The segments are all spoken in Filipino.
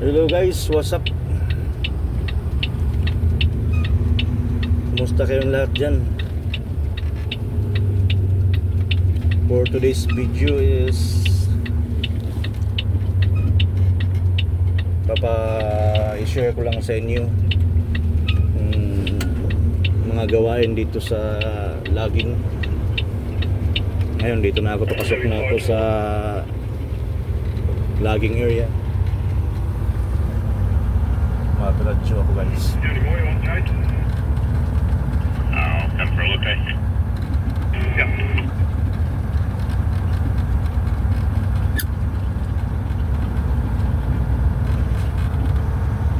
Hello guys, what's up? Kumusta kayong lahat dyan? For today's video is i-share ko lang sa inyo mga gawain dito sa logging. Ngayon dito na ako, papasok na ako sa logging area. Mataradyo ako guys. Temporal, okay. Yep.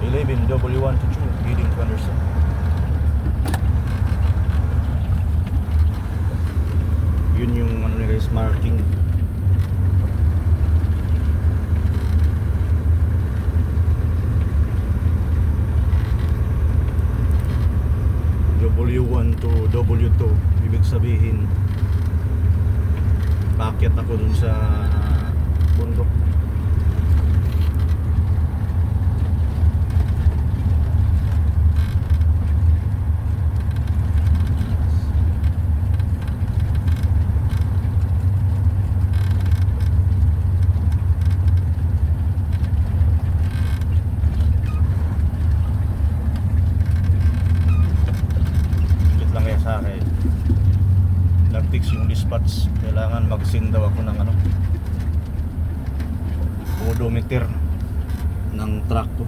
11 W1 to 2 heading to Anderson. Yun yung ano nila guys, marking. W1 to W2, ibig sabihin paakyat ako dun sa bundok. Sa akin nag-fix yung dispatch, kailangan mag-send daw ako ng ano, odometer ng truck ko.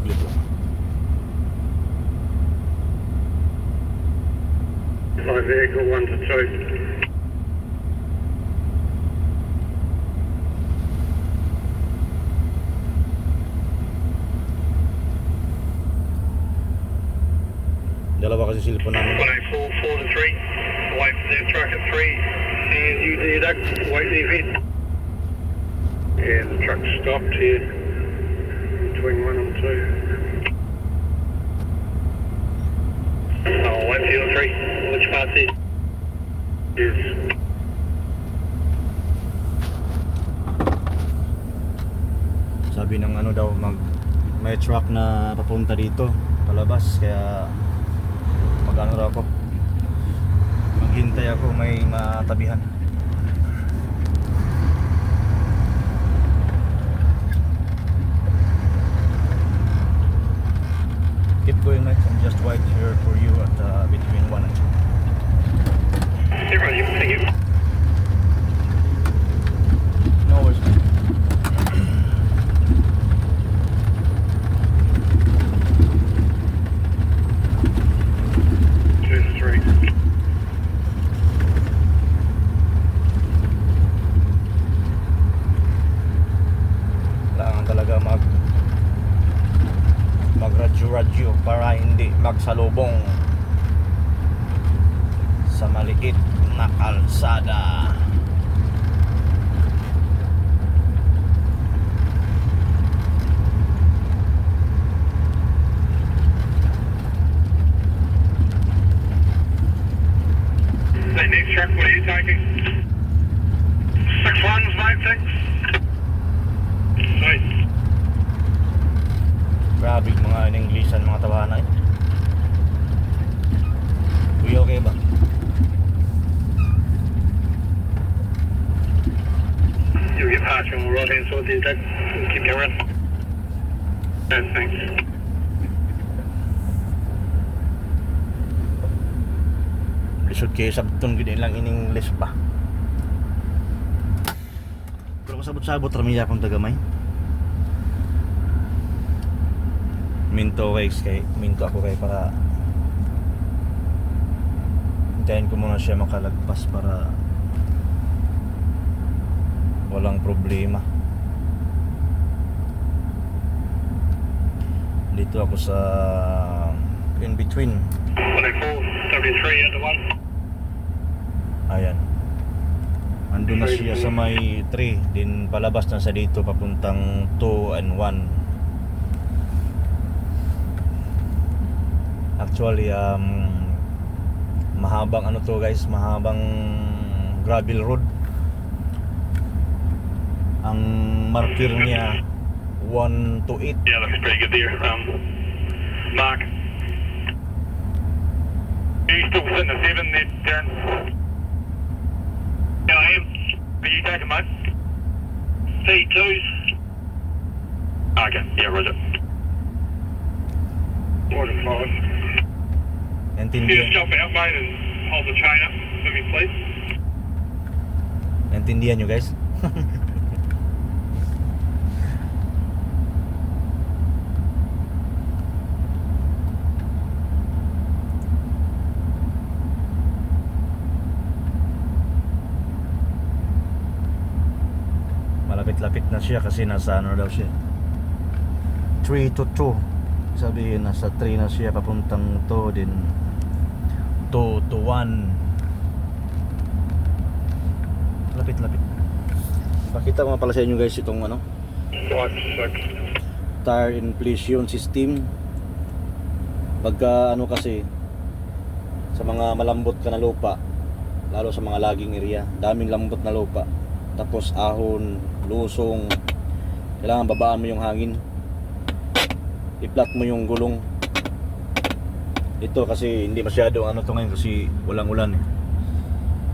Dito Live vehicle 1 to 2. dalawa kasi cellphone namin. 184, 4 to 3. Wait for their truck at 3. And you deduct, wait the event. Yeah, the truck stopped here between 1 and 2. Oh, wait for you at 3. Which part's it? Yes. Sabi ng ano daw, may truck na papunta dito palabas, kaya magano raw ako, maghintay ako, may matabihan. Keep going mate, I'm just wait here for you at between 1 and 2. Everyone, you can take it. No worries. Talaga magradyo para hindi magsalubong sa maliit na kalsada. The next truck, what are you taking? 6-1s, mate, thanks. Sweet. Grabe mga in-Englishan, mga tawanan. Kuya, okay ba? You'll get past you on the right hand side there, Doug. Keep going. Yeah, thanks. Lisod kayo sabton, gini lang in-English pa. Pero kasabot-sabot ramiya akong tagamay. Minto guys, minto ako kay para hintayin ko muna siya makalagpas para walang problema. Dito ako sa in between. 104, W3 at the 1. Ayan, andun na siya sa may 3, din palabas na sa dito papuntang 2 and 1. Actually mahabang ano to guys, mahabang gravel road. Ang marker niya 1 to 8. Yeah, looks pretty good there. Mark. Are you still sitting at 7 there, Darren? Yeah, I am. Are you taking mate? C2s. Okay, yeah, roger. 4 to 5. Can you just Naintindihan, jump out, mate, and hold the chain up for me, please? naintindihan nyo guys? Malapit-lapit na siya kasi nasa ano daw siya, 3 to 2. Sabihin nasa 3 na siya papuntang to, din 2 to 1. Lapit-lapit. Pakita ko nga pala sa inyo guys itong ano, 5 to 6. tire inflation system. Pagka ano kasi sa mga malambot ka na lupa, lalo sa mga laging area, daming lambot na lupa, tapos ahon, lusong, kailangan babaan mo yung hangin, i-flat mo yung gulong. Ito kasi hindi masyado ano to ngayon kasi walang ulan eh.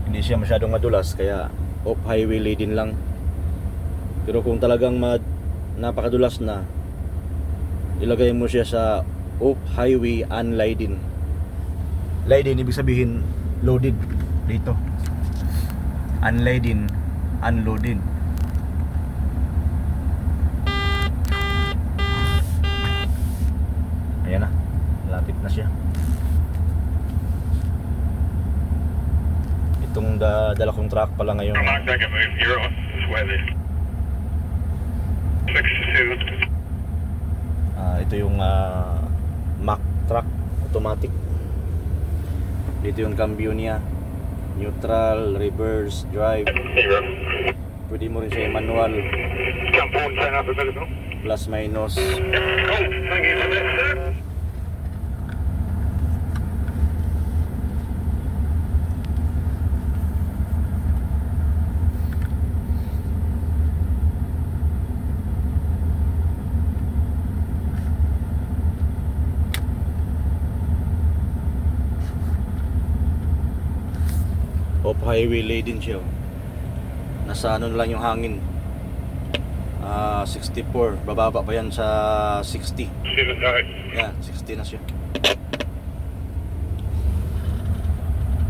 Hindi siya masyadong madulas kaya off highway laden lang. Pero kung talagang napakadulas na, ilagay mo siya sa off highway unladen. Laden ibig sabihin loaded dito. Unladen, unloaded. Ayan na, lapit na siya. Itong dala kong truck pala ngayon. Mark, don't get moved. You're right. Just wait there. 6 to 7. Ito yung Mack truck automatic. Dito yung cambio niya, neutral, reverse, drive. 0. Pwede mo rin siya manual, Jump on, turn up a bit as well. plus minus. Oh, thank you for that, sir. Off highway laden siya. Nasa ano na lang yung hangin, 64, bababa pa yan sa 60. 7 to 8. Yan, 60 na siya.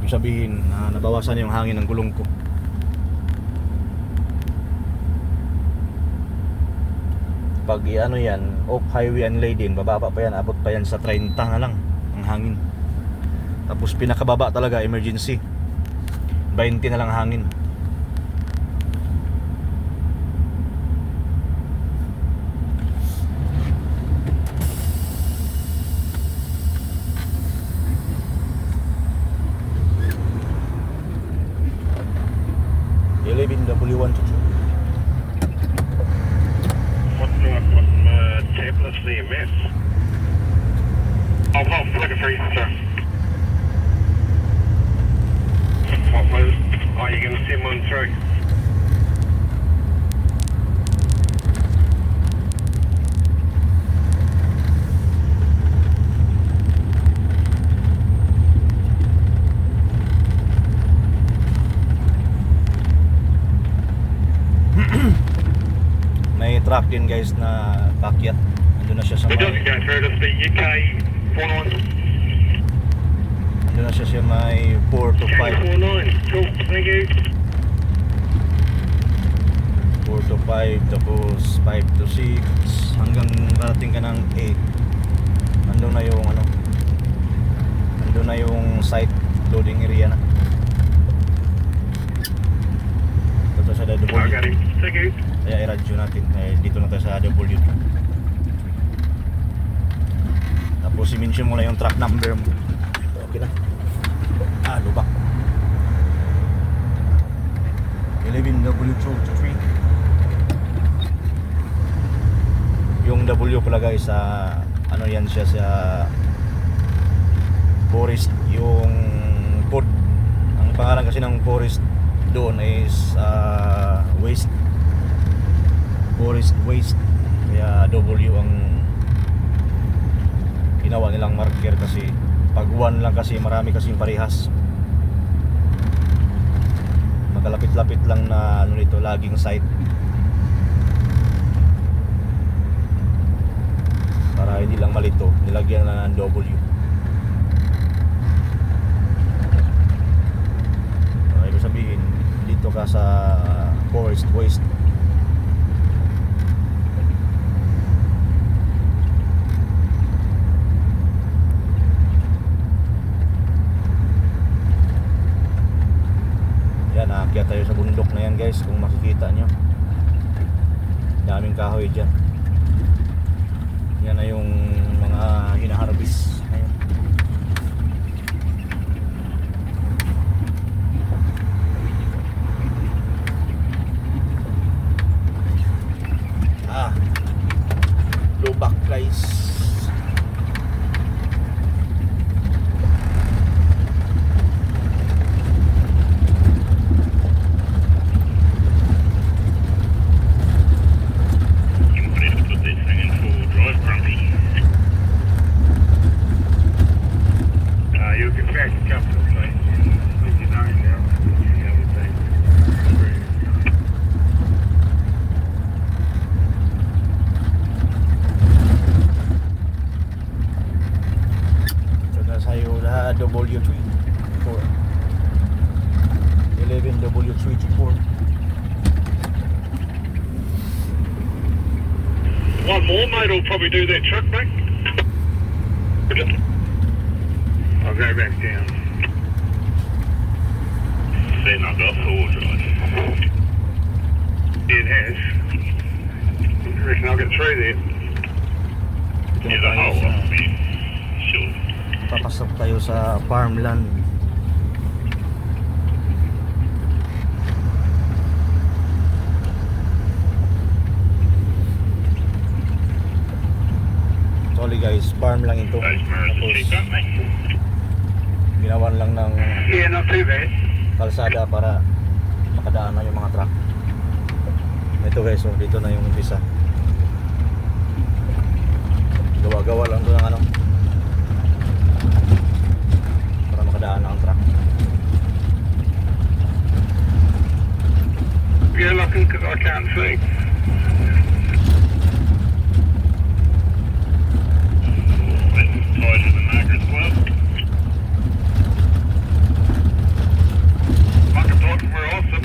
Ibig sabihin, nabawasan yung hangin ng gulong ko. Pag ano yan, off highway unladen, bababa pa yan, abot pa yan sa 30 na lang ang hangin. Tapos pinakababa talaga, emergency, 20 na lang hangin. W1 to 2. What tablets do you miss? I'll flick it for you, sir. What was? Are you going to send one through? May truck din guys na pakyat. Nandun na siya sa It doesn't may, go through. It's the UK 49. nandun na siya sa may 4 to 5. 49. Cool. Thank you. 4 to 5, tapos 5 to 6, hanggang parating ka ng 8. Nandun na yung ano, nandun na yung site loading area na. Ito sa I W. got him. Thank you. Kaya i-radyo natin. Dito na tayo sa W. Tapos i-mention mo lang yung truck number mo. Okay na. Lubak. 11W223. Yung W pala guys, ano yan siya sa forest, yung pod. Ang pangalan kasi ng forest doon is waste. forest waste, kaya W ang ginawa nilang marker kasi pag one lang kasi marami kasing parehas, magkalapit-lapit lang na ano nito, laging site, para hindi lang malito nilagyan na ng W. Ibig sabihin dito ka sa forest waste. Yan, aakyat tayo sa bundok na yan guys, kung makikita nyo daming kahoy dyan. Yan na yung mga hinaharvest ngayon. Lubak guys. I'm ready to put this thing in full drive, Grumpy. You can back a couple of places. With your nose out. The other thing. Ito na sa'yo na W3 11 W324. One more, mate, will probably do that truck back. I'll go back down. Then I've got four drive. It has. I reckon I'll get through there. Ito na Yeah, the tayo whole sa, lot. Sure. papasok tayo sa farmland. Sorry guys, farm lang ito. Those mirrors are cheap, aren't they? Ginawan lang ng Yeah, not too bad. kalsada para makadaan na yung mga truck. Ito guys, so dito na yung umpisa. Gawa-gawa lang ito ng ano, para makadaan na ang truck. Yeah, looking because I can't see. Tied to the marker as well. Marker thoughts were awesome.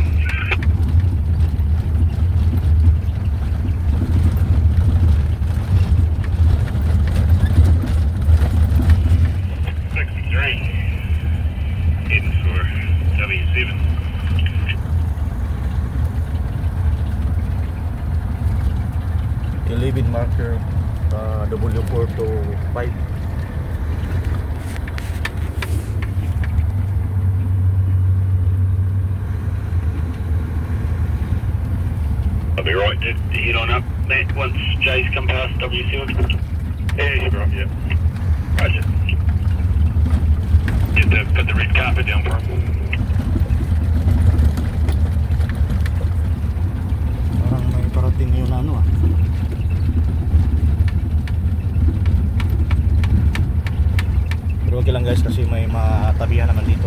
Heading for W7. Yung leave-in marker W4 to 5. I'll be right to head on up, Matt, once Jay's come past W7. Yeah, you're right, yeah. Roger. Get the, put the red carpet down for him. Parang may parating yun ano ah. Pero okay lang guys kasi may matabihan naman dito.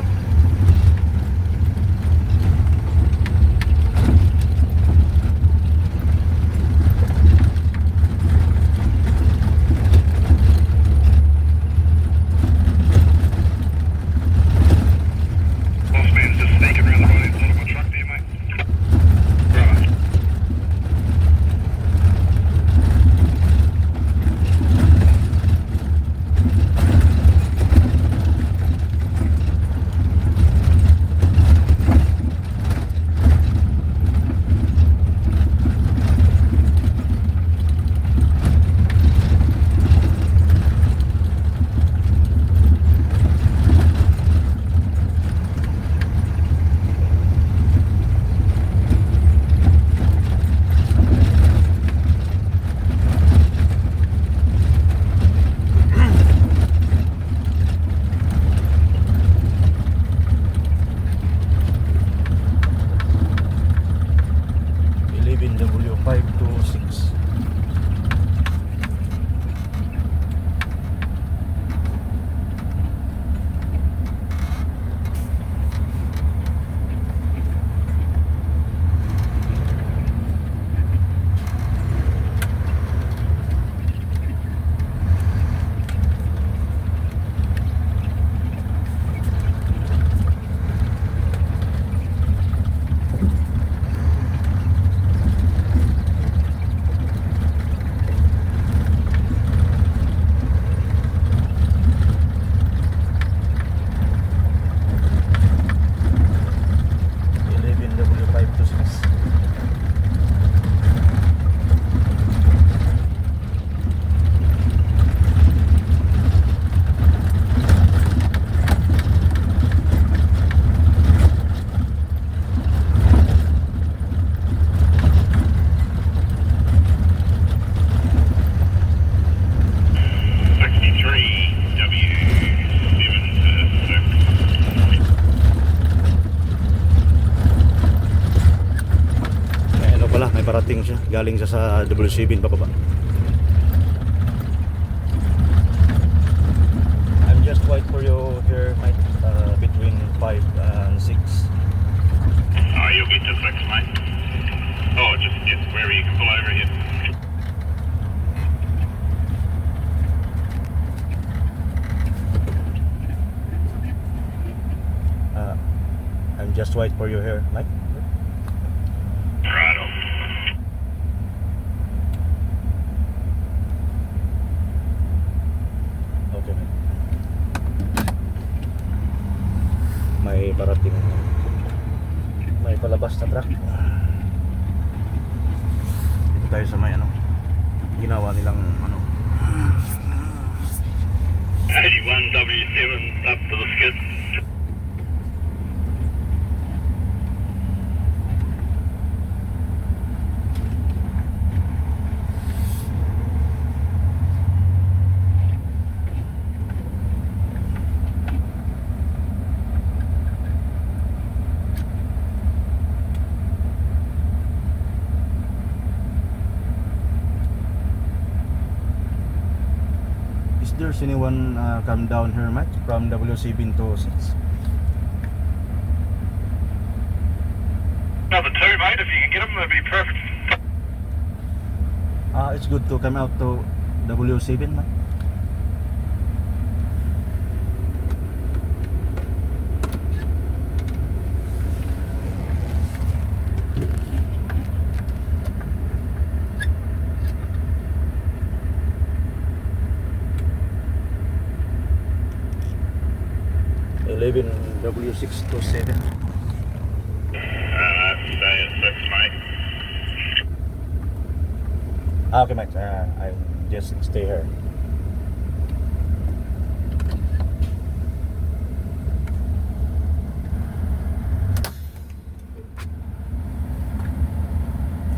nakarating siya. Galing siya sa W7 pababa. I'm just wait for you here, mate, between 5 and 6. You'll get to 6, mate. Oh, just wherever you can pull over here. I'm just wait for you here, mate. Right on. Okay, mate. May parating, may palabas na truck. Dito tayo sa may ano, ginawa nilang ano. 81 W7 up to the skid. Is there anyone come down here, mate, from W7 to 6? Another 2, mate. If you can get them, that'd be perfect. It's good to come out to W7, mate. W6 to 7. Stay at 6, mate. Okay, mate. I just stay here.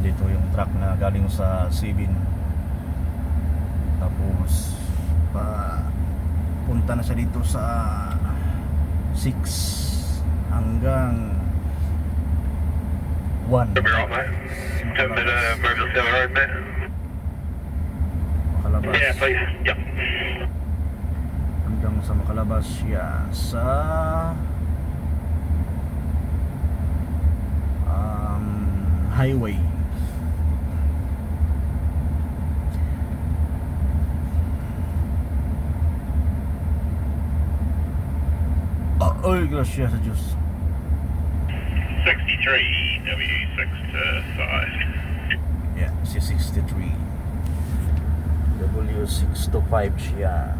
Dito yung truck na galing sa 7. Tapos punta na siya dito sa 6 hanggang 1. Be right, mate. Do you want me to move this down the road, mate? Makalabas. Yeah, please. Yep. Hanggang sa makalabas siya sa highway. Oy, gracias a Diyos. 63 W6 to 5. Yeah, si 63. W6 to 5 siya.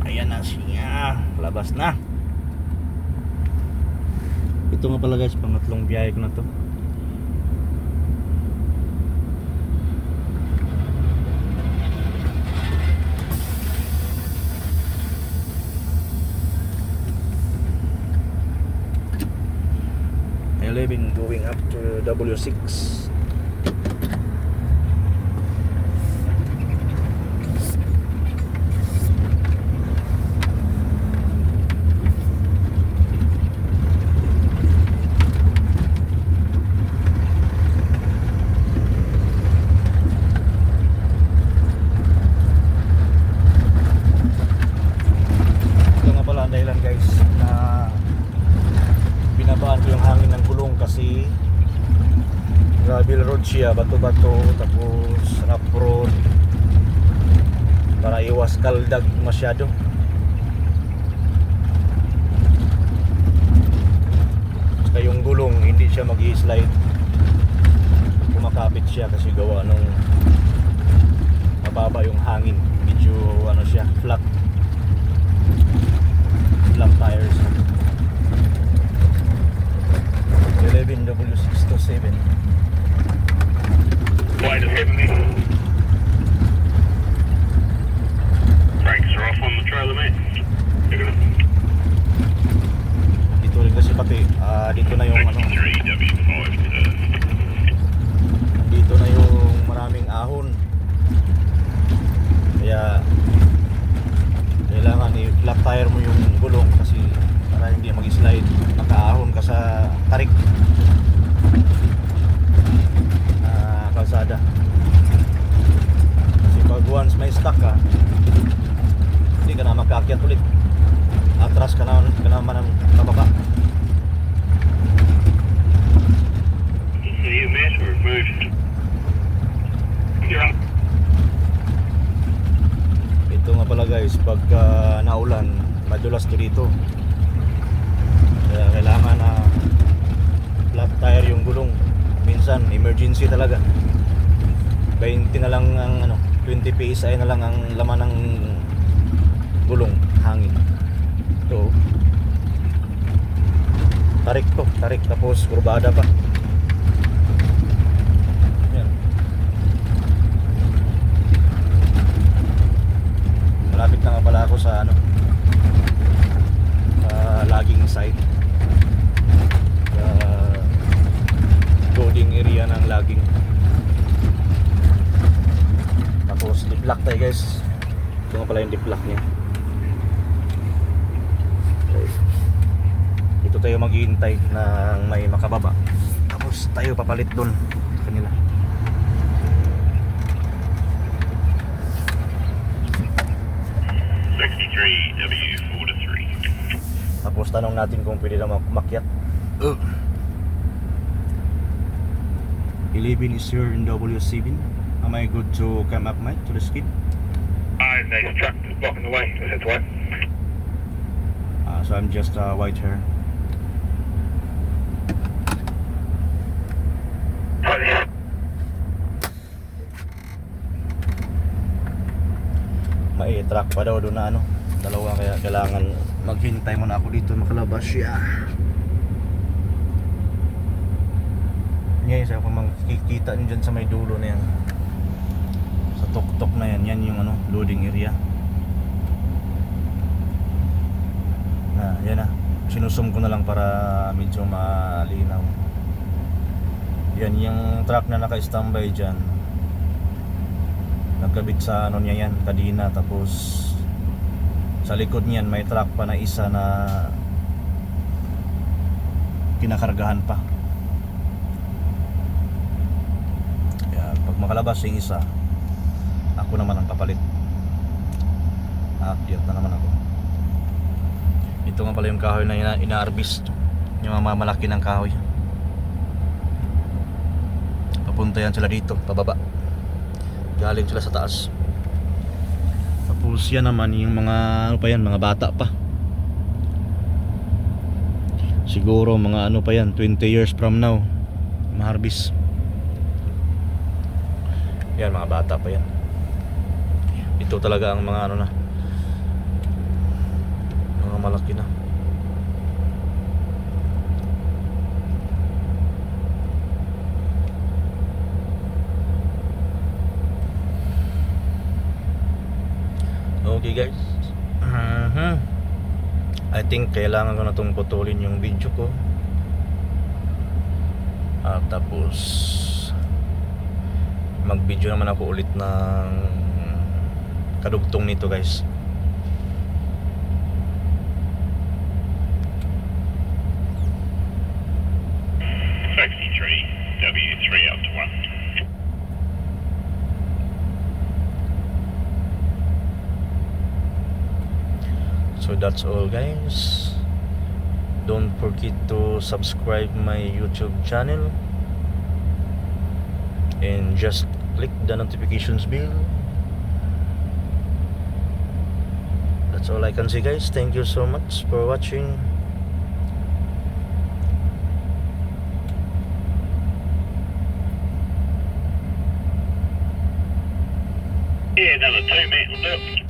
Ayan na siya, labas na. Ito nga pala guys, pangatlong biyahe ko na to. I live in going up to W6. Dahilan guys na binabaan ko yung hangin ng gulong kasi gravel road siya, bato-bato, tapos rough road, para iwas kaldag masyado. Saka yung gulong hindi siya mag-i-slide, kumakapit siya kasi gawa nung mababa yung hangin, medyo ano siya, flat tires. 11 W6 to 7. Dito na yung ano, 63W5 turn. dito na yung maraming ahon. Kaya kailangan i-flat tire mo yung gulong kasi para hindi mag-slide, nakaahon ka sa tarik na kalsada. Kasi pag once may stuck ka, hindi ka na magkaakyat ulit, atras ka naman ng pababa. So you met or moved? You're on. Ito nga pala guys, pagka naulan, madulas to dito. Kaya kailangan na flat tire yung gulong. Minsan emergency talaga. 20 na lang ang ano, 20 PSI na lang ang laman ng gulong, hangin. Ito. Tarik tapos kurbada pa. Yan. Malapit na nga pala ako sa ano, sa logging site, sa loading area ng logging. Tapos di-block tayo guys. Ito nga pala yung di-block niya. Okay. Dito tayo maghihintay ng may makababa, tapos tayo papalit doon sa kanila. W4 to 3. Tapos tanong natin kung pwede na makyat. 11 is here in W7. Am I good to come up, mate, to the skid? There's a truck that's blocking the way. That's why. So I'm just white here. Right there. May truck pa daw doon na ano, dalawa, kaya kailangan maghintay muna ako dito makalabas siya. Ngayon sa makikita nyo dyan sa may dulo na yan, sa tuktok na yan, yan yung ano, loading area. Yan na, sinusum ko na lang para medyo malinaw. Yan yung truck na naka-standby dyan, nagkabit sa ano niya yan, kadina. Tapos sa likod niyan may truck pa na isa na kinakargahan pa. Kaya pag makalabas yung isa, ako naman ang papalit. Aakyat na naman ako. Ito nga pala yung kahoy na ina-harvest, yung mamamalaki ng kahoy. Papunta yan sila dito, pababa. Galing sila sa taas. Tapos yan naman yung mga ano pa yan, mga bata pa. Siguro mga ano pa yan, 20 years from now, ma-harvest. Yan, mga bata pa yan. Ito talaga ang mga ano na, mga malaki na. Okay guys, I think kailangan ko na itong putulin yung video ko. Tapos mag video naman ako ulit ng kadugtong nito guys. W3 out to 1. So that's all guys. Don't forget to subscribe my YouTube channel and just click the notifications bell. That's all I can say guys. Thank you so much for watching. Yeah, another 2 minutes left.